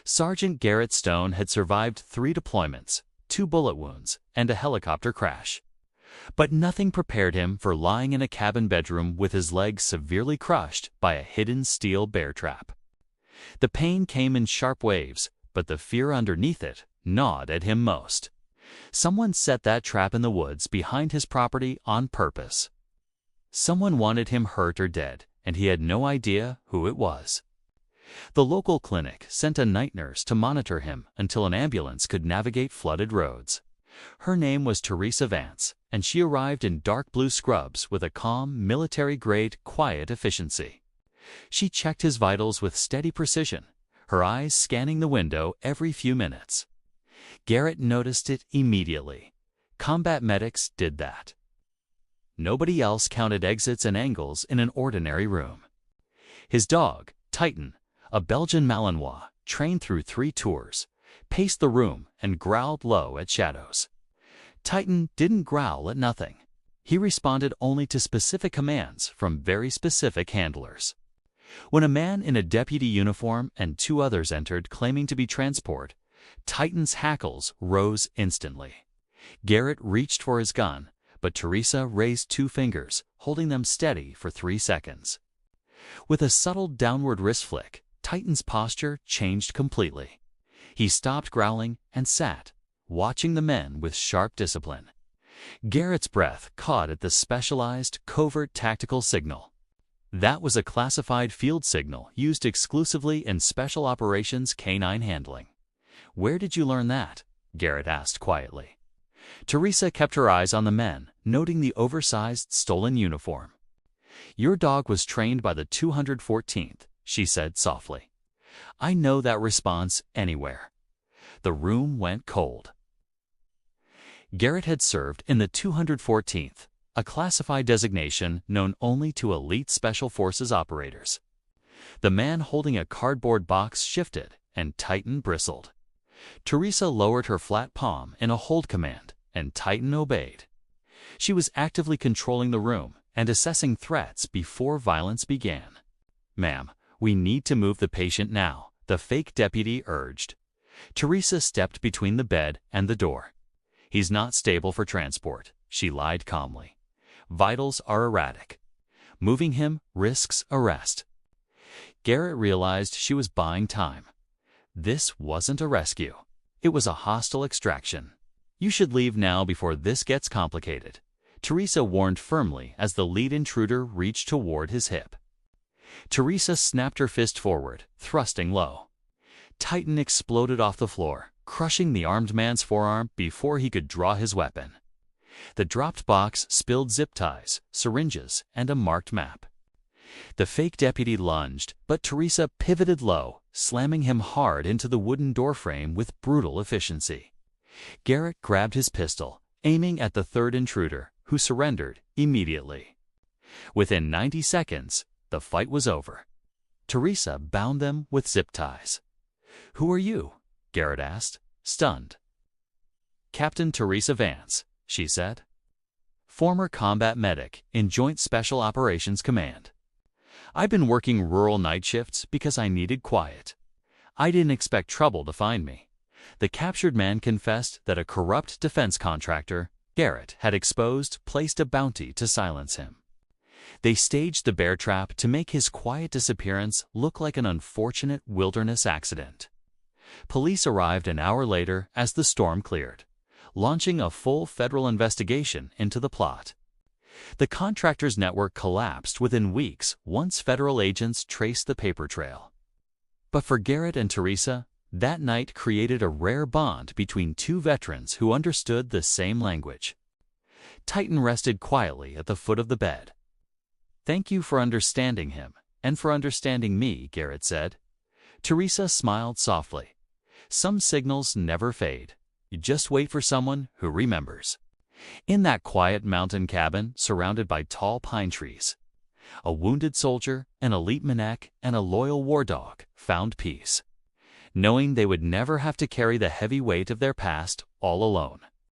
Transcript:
Sergeant Garrett Stone had survived 3 deployments, 2 bullet wounds, and a helicopter crash. But nothing prepared him for lying in a cabin bedroom with his legs severely crushed by a hidden steel bear trap. The pain came in sharp waves, but the fear underneath it gnawed at him most. Someone set that trap in the woods behind his property on purpose. Someone wanted him hurt or dead, and he had no idea who it was. The local clinic sent a night nurse to monitor him until an ambulance could navigate flooded roads. Her name was Teresa Vance, and she arrived in dark blue scrubs with a calm, military-grade, quiet efficiency. She checked his vitals with steady precision, her eyes scanning the window every few minutes. Garrett noticed it immediately. Combat medics did that. Nobody else counted exits and angles in an ordinary room. His dog, Titan, a Belgian Malinois, trained through 3 tours, paced the room and growled low at shadows. Titan didn't growl at nothing. He responded only to specific commands from very specific handlers. When a man in a deputy uniform and 2 others entered claiming to be transport, Titan's hackles rose instantly. Garrett reached for his gun, but Teresa raised 2 fingers, holding them steady for 3 seconds. With a subtle downward wrist flick, Titan's posture changed completely. He stopped growling and sat, watching the men with sharp discipline. Garrett's breath caught at the specialized, covert tactical signal. That was a classified field signal used exclusively in Special Operations Canine handling. "Where did you learn that?" Garrett asked quietly. Teresa kept her eyes on the men, noting the oversized, stolen uniform. "Your dog was trained by the 214th, she said softly. "I know that response anywhere." The room went cold. Garrett had served in the 214th, a classified designation known only to elite Special Forces operators. The man holding a cardboard box shifted, and Titan bristled. Teresa lowered her flat palm in a hold command, and Titan obeyed. She was actively controlling the room and assessing threats before violence began. "Ma'am, we need to move the patient now," the fake deputy urged. Teresa stepped between the bed and the door. "He's not stable for transport," she lied calmly. "Vitals are erratic. Moving him risks arrest." Garrett realized she was buying time. This wasn't a rescue. It was a hostile extraction. "You should leave now before this gets complicated," Teresa warned firmly as the lead intruder reached toward his hip. Teresa snapped her fist forward, thrusting low. Titan exploded off the floor, crushing the armed man's forearm before he could draw his weapon. The dropped box spilled zip ties, syringes, and a marked map. The fake deputy lunged, but Teresa pivoted low, slamming him hard into the wooden doorframe with brutal efficiency. Garrett grabbed his pistol, aiming at the 3rd intruder, who surrendered immediately. Within 90 seconds, the fight was over. Teresa bound them with zip ties. "Who are you?" Garrett asked, stunned. "Captain Teresa Vance," she said. "Former combat medic in Joint Special Operations Command. I've been working rural night shifts because I needed quiet. I didn't expect trouble to find me." The captured man confessed that a corrupt defense contractor Garrett had exposed placed a bounty to silence him. They staged the bear trap to make his quiet disappearance look like an unfortunate wilderness accident. Police arrived an hour later as the storm cleared, launching a full federal investigation into the plot. The contractor's network collapsed within weeks once federal agents traced the paper trail. But for Garrett and Teresa, that night created a rare bond between 2 veterans who understood the same language. Titan rested quietly at the foot of the bed. "Thank you for understanding him, and for understanding me," Garrett said. Teresa smiled softly. "Some signals never fade. You just wait for someone who remembers." In that quiet mountain cabin surrounded by tall pine trees, a wounded soldier, an elite Manek, and a loyal war dog found peace, knowing they would never have to carry the heavy weight of their past all alone.